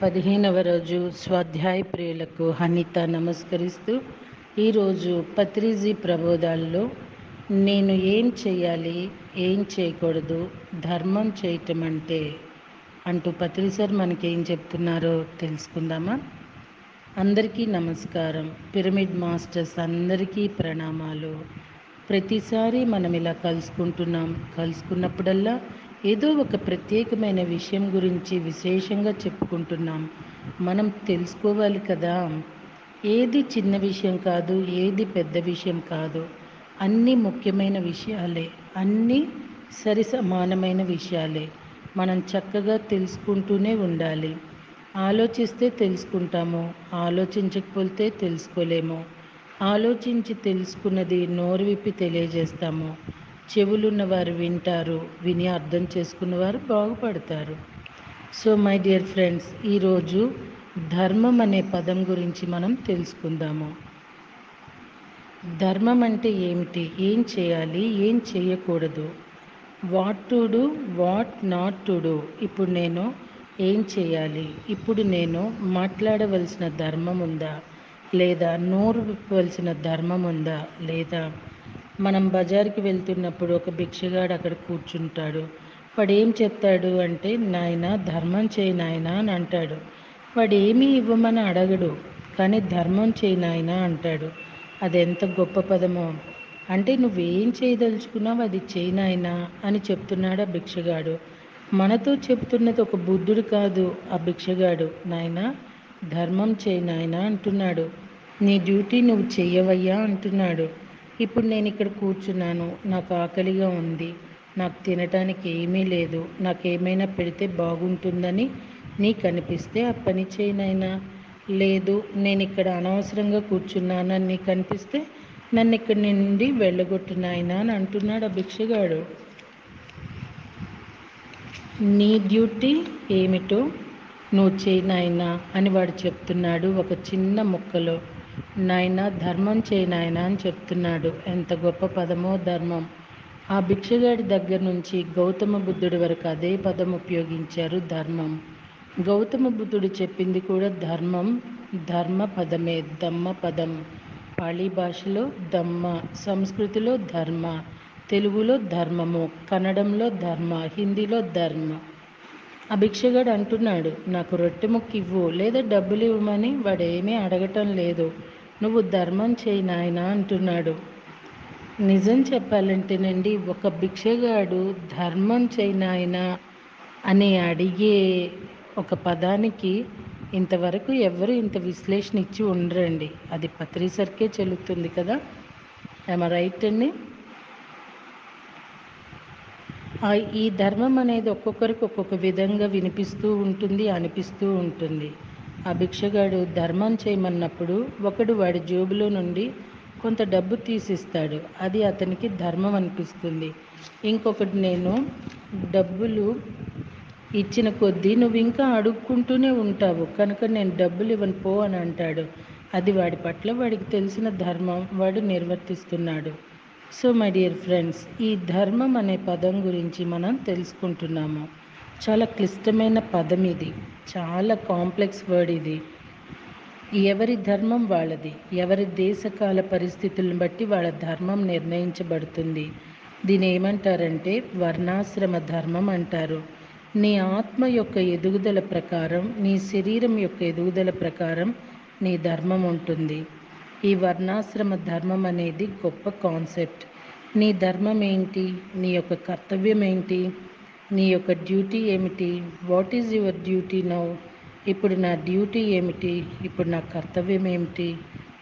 15వ రోజు స్వాధ్యాయ ప్రియులకు హనిత నమస్కరిస్తూ ఈరోజు పత్రిజీ ప్రబోధాల్లో నేను ఏం చేయాలి, ఏం చేయకూడదు, ధర్మం చేయటం అంటే అంటూ పత్రిసార్ మనకేం చెప్తున్నారో తెలుసుకుందామా. అందరికీ నమస్కారం. పిరమిడ్ మాస్టర్స్ అందరికీ ప్రణామాలు. ప్రతిసారి మనం ఇలా కలుసుకున్నప్పుడల్లా ఏదో ఒక ప్రత్యేకమైన విషయం గురించి విశేషంగా చెప్పుకుంటున్నాం. మనం తెలుసుకోవాలి కదా, ఏది చిన్న విషయం కాదు, ఏది పెద్ద విషయం కాదు, అన్నీ ముఖ్యమైన విషయాలే, అన్నీ సరి సమానమైన విషయాలే. మనం చక్కగా తెలుసుకుంటూనే ఉండాలి. ఆలోచిస్తే తెలుసుకుంటాము, ఆలోచించకపోతే తెలుసుకోలేము. ఆలోచించి తెలుసుకున్నది నోరు విప్పి తెలియజేస్తాము. చెవులున్నవారు వింటారు, విని అర్థం చేసుకున్నవారు బాగుపడతారు. సో మై డియర్ ఫ్రెండ్స్, ఈరోజు ధర్మం అనే పదం గురించి మనం తెలుసుకుందాము. ధర్మం అంటే ఏమిటి, ఏం చేయాలి, ఏం చేయకూడదు, what to do, what not to do. ఇప్పుడు నేను ఏం చేయాలి, ఇప్పుడు నేను మాట్లాడవలసిన ధర్మం ఉందా, లేదా నోరు విప్పవలసిన ధర్మం ఉందా, లేదా మనం బజార్కి వెళ్తున్నప్పుడు ఒక భిక్షగాడు అక్కడ కూర్చుంటాడు. వాడు ఏం చెప్తాడు అంటే, నాయన ధర్మం చేయి నాయన అని అంటాడు. వాడు ఏమీ ఇవ్వమని అడగడు, కానీ ధర్మం చేయి నాయన అంటాడు. అది ఎంత గొప్ప పదమో. అంటే నువ్వేం చేయదలుచుకున్నావు అది చేయి నాయనా అని చెప్తున్నాడు ఆ భిక్షగాడు. మనతో చెప్తున్నది ఒక బుద్ధుడు కాదు ఆ భిక్షగాడు. నాయనా ధర్మం చేయి నాయనా అంటున్నాడు. నీ డ్యూటీ నువ్వు చెయ్యవయ్యా అంటున్నాడు. ఇప్పుడు నేను ఇక్కడ కూర్చున్నాను, నాకు ఆకలిగా ఉంది, నాకు తినటానికి ఏమీ లేదు, నాకేమైనా పెడితే బాగుంటుందని నీకు అనిపిస్తే ఆ పని చేయి నాయనా. లేదు, నేను ఇక్కడ అనవసరంగా కూర్చున్నానని నీకు అనిపిస్తే నన్ను ఇక్కడి నుండి వెళ్ళగొట్టు నాయనా అని అంటున్నాడు ఆ భిక్షగాడు. నీ డ్యూటీ ఏమిటో నువ్వు చేయి నాయనా అని వాడు చెప్తున్నాడు ఒక చిన్న ముక్కలో. నాయనా ధర్మం చేయి నాయనా అని చెప్తున్నాడు. ఎంత గొప్ప పదమో ధర్మం. ఆ భిక్షగాడి దగ్గర నుంచి గౌతమ బుద్ధుడి వరకు అదే పదం ఉపయోగించారు, ధర్మం. గౌతమ బుద్ధుడు చెప్పింది కూడా ధర్మం, ధర్మ పదమే, దమ్మ పదం. పాళీ భాషలో దమ్మ, సంస్కృతిలో ధర్మ, తెలుగులో ధర్మము, కన్నడంలో ధర్మ, హిందీలో ధర్మ. ఆ భిక్షగాడు అంటున్నాడు, నాకు రొట్టె ముక్క ఇవ్వు లేదా డబ్బులు ఇవ్వమని వాడు ఏమీ అడగటం లేదు. నువ్వు ధర్మం చేయి నాయనా అంటున్నాడు. నిజం చెప్పాలంటేనండి, ఒక భిక్షగాడు ధర్మం చేయి నాయనా అని అడిగే ఒక పదానికి ఇంతవరకు ఎవరు ఇంత విశ్లేషణ ఇచ్చి ఉండరండి. అది పత్రిసర్కే చెల్లుతుంది కదా. ఏమ రైట్ అండి. ఈ ధర్మం అనేది ఒక్కొక్కరికి ఒక్కొక్క విధంగా వినిపిస్తూ ఉంటుంది, అనిపిస్తూ ఉంటుంది. ఆ భిక్షగాడు ధర్మం చేయమన్నప్పుడు ఒకడు వాడి జేబులో నుండి కొంత డబ్బు తీసిస్తాడు, అది అతనికి ధర్మం అనిపిస్తుంది. ఇంకొకటి, నేను డబ్బులు ఇచ్చిన కొద్దీ నువ్వు ఇంకా అడుక్కుంటూనే ఉంటావు కనుక నేను డబ్బులు ఇవ్వను పో అని అంటాడు. అది వాడి పట్ల వాడికి తెలిసిన ధర్మం, వాడు నిర్వర్తిస్తున్నాడు. సో మై డియర్ ఫ్రెండ్స్, ఈ ధర్మం అనే పదం గురించి మనం తెలుసుకుంటున్నాము. చాలా క్లిష్టమైన పదం ఇది, చాలా కాంప్లెక్స్ వర్డ్ ఇది. ఎవరి ధర్మం వాళ్ళది, ఎవరి దేశకాల పరిస్థితులను బట్టి వాళ్ళ ధర్మం నిర్ణయించబడుతుంది. దీని ఏమంటారంటే వర్ణాశ్రమ ధర్మం అంటారు. నీ ఆత్మ యొక్క ఎదుగుదల ప్రకారం, నీ శరీరం యొక్క ఎదుగుదల ప్రకారం నీ ధర్మం ఉంటుంది. ఈ వర్ణాశ్రమ ధర్మం అనేది గొప్ప కాన్సెప్ట్. నీ ధర్మం ఏంటి, నీ యొక్క కర్తవ్యం ఏంటి, నీ యొక్క డ్యూటీ ఏమిటి, what is your duty now. ఇప్పుడు నా డ్యూటీ ఏమిటి, ఇప్పుడు నా కర్తవ్యం ఏమిటి.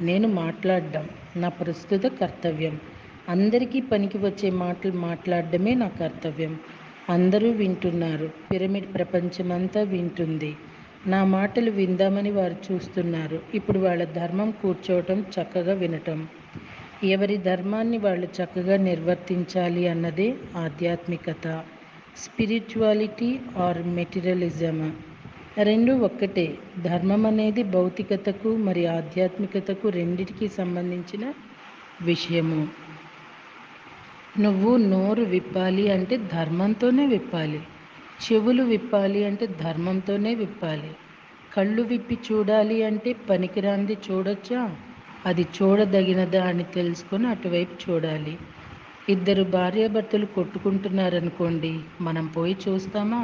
నేను మాట్లాడడం నా ప్రస్తుత కర్తవ్యం. అందరికీ పనికి వచ్చే మాటలు మాట్లాడడమే నా కర్తవ్యం. అందరూ వింటున్నారు, పిరమిడ్ ప్రపంచమంతా వింటుంది. నా మాటలు విందామని వారు చూస్తున్నారు. ఇప్పుడు వాళ్ళ ధర్మం కూర్చోవటం, చక్కగా వినటం. ఎవరి ధర్మాన్ని వాళ్ళు చక్కగా నిర్వర్తించాలి అన్నదే ఆధ్యాత్మికత. స్పిరిచువాలిటీ ఆర్ మెటీరియలిజం రెండు ఒక్కటే. ధర్మం అనేది భౌతికతకు మరి ఆధ్యాత్మికతకు రెండిటికి సంబంధించిన విషయము. నువ్వు నోరు విప్పాలి అంటే ధర్మంతోనే విప్పాలి, చెవులు విప్పాలి అంటే ధర్మంతోనే విప్పాలి, కళ్ళు విప్పి చూడాలి అంటే పనికిరాంది చూడొచ్చా? అది చూడదగినదా అని తెలుసుకొని అటువైపు చూడాలి. ఇద్దరు భార్యాభర్తలు కొట్టుకుంటున్నారనుకోండి, మనం పోయి చూస్తామా?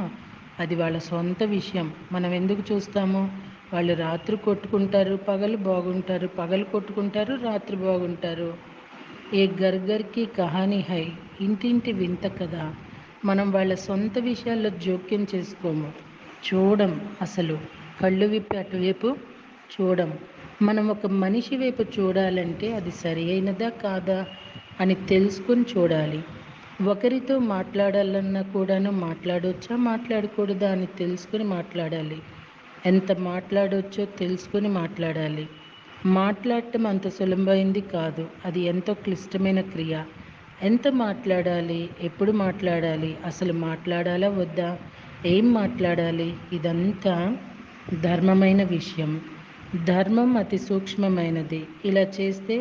అది వాళ్ళ సొంత విషయం. మనం ఎందుకు చూస్తాము? వాళ్ళు రాత్రి కొట్టుకుంటారు, పగలు బాగుంటారు, పగలు కొట్టుకుంటారు, రాత్రి బాగుంటారు. ఏ ఘర్ ఘర్‌కి కహానీ హై. ఇంటింటి వింత కదా! మనం వాళ్ళ సొంత విషయాల్లో జోక్యం చేసుకోము. చూడం అసలు. కళ్ళు విప్పి అటువైపు చూడం. మనం ఒక మనిషి వైపు చూడాలంటే అది సరి అయినదా కాదా అని తెలుసుకొని చూడాలి. ఒకరితో మాట్లాడాలన్నా కూడాను మాట్లాడొచ్చా మాట్లాడకూడదా అని తెలుసుకొని మాట్లాడాలి. ఎంత మాట్లాడొచ్చో తెలుసుకొని మాట్లాడాలి. మాట్లాడటం అంత సులభమైంది కాదు. అది ఎంతో క్లిష్టమైన క్రియ. ఎంత మాట్లాడాలి? ఎప్పుడు మాట్లాడాలి? అసలు మాట్లాడాలా వద్దా? ఏం మాట్లాడాలి? ఇదంతా ధర్మమైన విషయం. ధర్మం అతి సూక్ష్మమైనది. ఇలా చేస్తే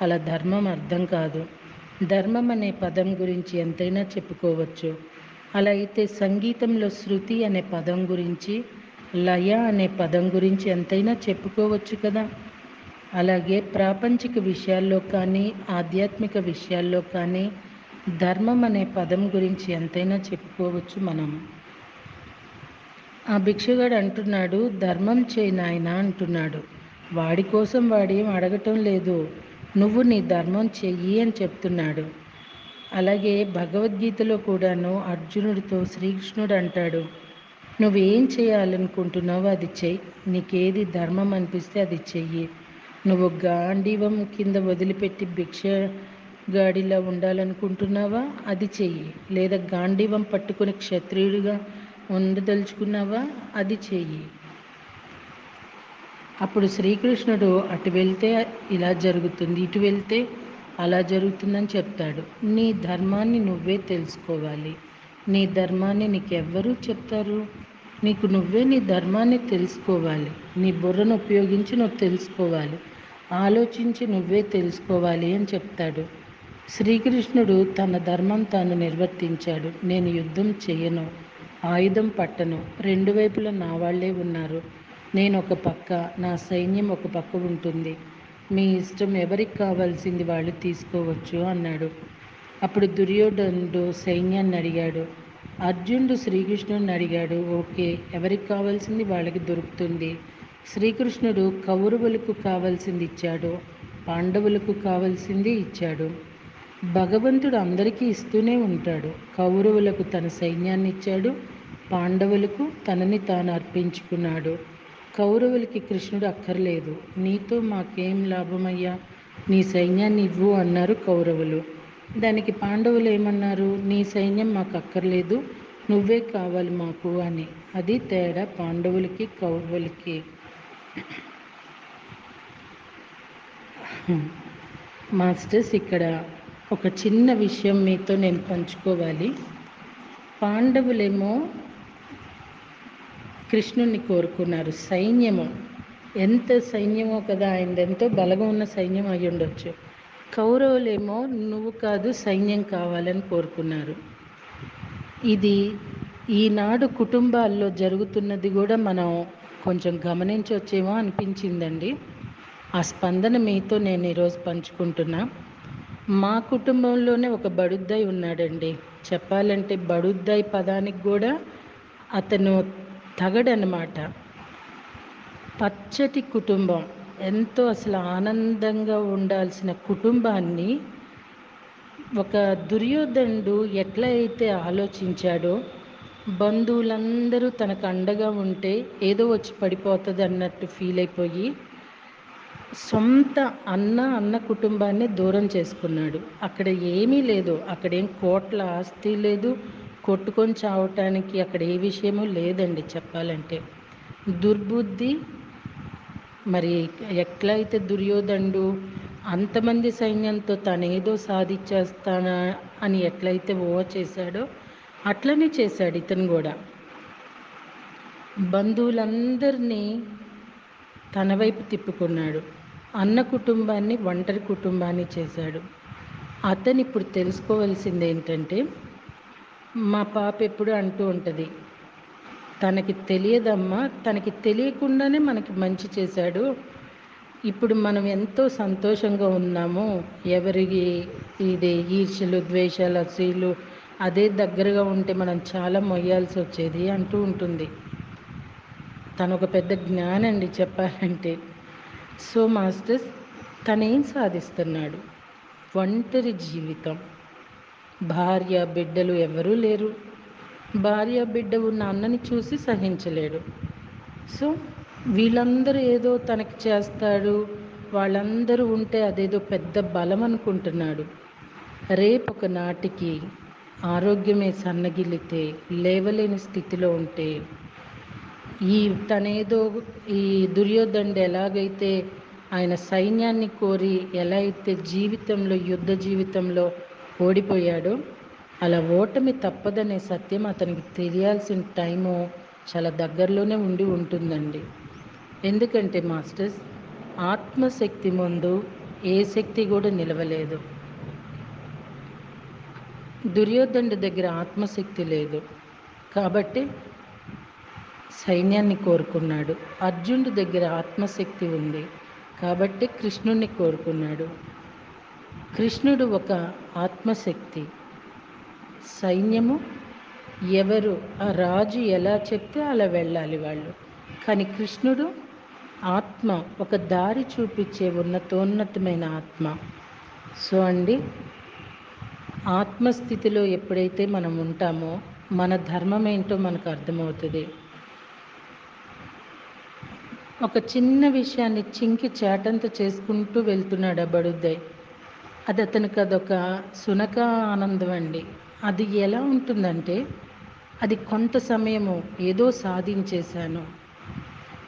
అలా ధర్మం అర్థం కాదు. ధర్మం అనే పదం గురించి ఎంతైనా చెప్పుకోవచ్చు. అలా అయితే సంగీతంలో శృతి అనే పదం గురించి, లయ అనే పదం గురించి ఎంతైనా చెప్పుకోవచ్చు కదా! అలాగే ప్రాపంచిక విషయాల్లో కానీ, ఆధ్యాత్మిక విషయాల్లో కానీ ధర్మం అనే పదం గురించి ఎంతైనా చెప్పుకోవచ్చు మనం. ఆ భిక్షగాడు అంటున్నాడు, ధర్మం చేయి నాయనా అంటున్నాడు. వాడి కోసం వాడేం అడగటం లేదు. నువ్వు నీ ధర్మం చెయ్యి అని చెప్తున్నాడు. అలాగే భగవద్గీతలో కూడాను అర్జునుడితో శ్రీకృష్ణుడు అంటాడు, నువ్వేం చేయాలనుకుంటున్నావో అది చెయ్యి. నీకేది ధర్మం అనిపిస్తే అది చెయ్యి. నువ్వు గాంధీవం కింద వదిలిపెట్టి భిక్షగాడిలా ఉండాలనుకుంటున్నావా? అది చెయ్యి. లేదా గాంధీవం పట్టుకొని క్షత్రియుడిగా ఉండదలుచుకున్నావా? అది చెయ్యి. అప్పుడు శ్రీకృష్ణుడు అటు వెళ్తే ఇలా జరుగుతుంది, ఇటు వెళ్తే అలా జరుగుతుందని చెప్తాడు. నీ ధర్మాన్ని నువ్వే తెలుసుకోవాలి. నీ ధర్మాన్ని నీకెవ్వరూ చెప్తారు? నీకు నువ్వే నీ ధర్మాన్ని తెలుసుకోవాలి. నీ బుర్రను ఉపయోగించి నువ్వు తెలుసుకోవాలి. ఆలోచించి నువ్వే తెలుసుకోవాలి అని చెప్తాడు. శ్రీకృష్ణుడు తన ధర్మం తాను నిర్వర్తించాడు. నేను యుద్ధం చేయను, ఆయుధం పట్టను, రెండు వైపులా నా వాళ్ళే ఉన్నారు. నేను ఒక పక్క, నా సైన్యం ఒక పక్క ఉంటుంది. మీ ఇష్టం, ఎవరికి కావాల్సింది వాళ్ళు తీసుకోవచ్చు అన్నాడు. అప్పుడు దుర్యోధనుడు సైన్యాన్ని అడిగాడు. అర్జునుడు శ్రీకృష్ణుడిని అడిగాడు. ఓకే, ఎవరికి కావాల్సింది వాళ్ళకి దొరుకుతుంది. శ్రీకృష్ణుడు కౌరవులకు కావాల్సింది ఇచ్చాడు, పాండవులకు కావాల్సింది ఇచ్చాడు. భగవంతుడు అందరికీ ఇస్తూనే ఉంటాడు. కౌరవులకు తన సైన్యాన్ని ఇచ్చాడు, పాండవులకు తనని తాను అర్పించుకున్నాడు. కౌరవులకి కృష్ణుడు అక్కర్లేదు. నీతో మాకేం లాభమయ్యా, నీ సైన్యాన్ని ఇవ్వు అన్నారు కౌరవులు. దానికి పాండవులు ఏమన్నారు, నీ సైన్యం మాకు అక్కర్లేదు, నువ్వే కావాలి మాకు అని. అది తేడా పాండవులకి కౌరవులకి. మాస్టర్స్, ఇక్కడ ఒక చిన్న విషయం మీతో నేను పంచుకోవాలి. పాండవులేమో కృష్ణుణ్ణి కోరుకున్నారు. సైన్యము ఎంత సైన్యమో కదా, ఆయన ఎంతో బలగా ఉన్న సైన్యం అయి ఉండొచ్చు. కౌరవులేమో నువ్వు కాదు సైన్యం కావాలని కోరుకున్నారు. ఇది ఈనాడు కుటుంబాల్లో జరుగుతున్నది కూడా మనం కొంచెం గమనించవచ్చేమో అనిపించిందండి. ఆ స్పందన మీతో నేను ఈరోజు పంచుకుంటున్నా. మా కుటుంబంలోనే ఒక బడుద్దాయి ఉన్నాడండి. చెప్పాలంటే బడుద్దాయి పదానికి కూడా అతను తగడనమాట. పచ్చటి కుటుంబం, ఎంతో అసలు ఆనందంగా ఉండాల్సిన కుటుంబాన్ని ఒక దుర్యోధనుడు ఎట్లా అయితే ఆలోచించాడో, బంధువులందరూ తనకు అండగా ఉంటే ఏదో వచ్చి పడిపోతుంది అన్నట్టు ఫీల్ అయిపోయి సొంత అన్న కుటుంబాన్ని దూరం చేసుకున్నాడు. అక్కడ ఏమీ లేదు, అక్కడేం కోట్ల ఆస్తి లేదు, కొట్టుకొని చావటానికి అక్కడ ఏ విషయమూ లేదండి చెప్పాలంటే. దుర్బుద్ధి. మరి ఎట్లయితే దుర్యోధనుడు అంతమంది సైన్యంతో తనేదో సాధించేస్తానా అని ఎట్లయితే ఊహ చేశాడో అట్లనే చేశాడు ఇతను కూడా. బంధువులందరినీ తన వైపు తిప్పుకున్నాడు. అన్న కుటుంబాన్ని ఒంటరి కుటుంబాన్ని చేశాడు. అతను ఇప్పుడు తెలుసుకోవాల్సింది ఏంటంటే, మా పాప ఎప్పుడు అంటూ ఉంటుంది, తనకి తెలియదమ్మా, తనకి తెలియకుండానే మనకి మంచి చేశాడు. ఇప్పుడు మనం ఎంతో సంతోషంగా ఉన్నాము. ఎవరికి ఇది ఈర్ష్యలు, ద్వేషాలు, అసూయలు అదే దగ్గరగా ఉంటే మనం చాలా మొయ్యాల్సి వచ్చేది అంటూ ఉంటుంది. తను ఒక పెద్ద జ్ఞానండి చెప్పాలంటే. సో మాస్టర్స్, తనేం సాధిస్తున్నాడు? ఒంటరి జీవితం, భార్య బిడ్డలు ఎవరూ లేరు. భార్య బిడ్డ ఉన్న అన్నని చూసి సహించలేడు. సో వీళ్ళందరూ ఏదో తనకి చేస్తాడు, వాళ్ళందరూ ఉంటే అదేదో పెద్ద బలం అనుకుంటున్నాడు. రేపు ఒక నాటికి ఆరోగ్యమే సన్నగిల్లితే, లేవలేని స్థితిలో ఉంటే, ఈ తనేదో ఈ దుర్యోధనుడు ఎలాగైతే ఆయన సైన్యాన్ని కోరి ఎలా అయితే జీవితంలో యుద్ధ జీవితంలో ఓడిపోయాడో, అలా ఓటమి తప్పదనే సత్యం అతనికి తెలియాల్సిన టైము చాలా దగ్గరలోనే ఉండి ఉంటుందండి. ఎందుకంటే మాస్టర్స్, ఆత్మశక్తి ముందు ఏ శక్తి కూడా నిలవలేదు. దుర్యోధనుడి దగ్గర ఆత్మశక్తి లేదు కాబట్టి సైన్యాన్ని కోరుకున్నాడు. అర్జునుడి దగ్గర ఆత్మశక్తి ఉంది కాబట్టి కృష్ణుణ్ణి కోరుకున్నాడు. కృష్ణుడు ఒక ఆత్మశక్తి, సైన్యము ఎవరు ఆ రాజు ఎలా చెప్తే అలా వెళ్ళాలి వాళ్ళు. కానీ కృష్ణుడు ఆత్మ, ఒక దారి చూపించే ఉన్నతోన్నతమైన ఆత్మ. సో అండి, ఆత్మస్థితిలో ఎప్పుడైతే మనం ఉంటామో మన ధర్మం ఏంటో మనకు అర్థమవుతుంది. ఒక చిన్న విషయాన్ని చింకి చేటంత చేసుకుంటూ వెళ్తున్నాడు ఆ బడుద్దాయి. అది అతనికి అదొక సునక ఆనందం అండి. అది ఎలా ఉంటుందంటే, అది కొంత సమయము ఏదో సాధించేశాను.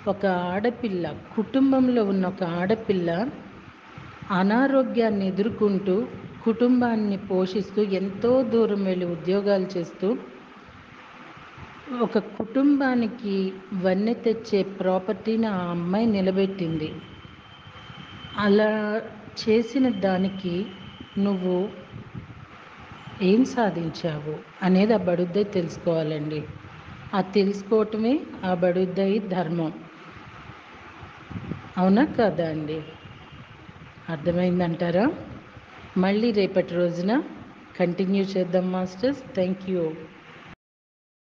ఒక ఆడపిల్ల, కుటుంబంలో ఉన్న ఒక ఆడపిల్ల అనారోగ్యాన్ని ఎదుర్కొంటూ కుటుంబాన్ని పోషిస్తూ ఎంతో దూరం వెళ్ళి ఉద్యోగాలు చేస్తూ ఒక కుటుంబానికి వన్నె తెచ్చే ప్రాపర్టీని ఆ అమ్మాయి నిలబెట్టింది. అలా చేసిన దానికి నువ్వు ఏం సాధించావు అనేది ఆ బడుద్దాయి తెలుసుకోవాలండి. ఆ తెలుసుకోవటమే ఆ బడుద్దాయి ధర్మం. అవునా కదా అండి? అర్థమైందంటారా? మళ్ళీ రేపటి రోజున కంటిన్యూ చేద్దాం మాస్టర్స్. Thank you.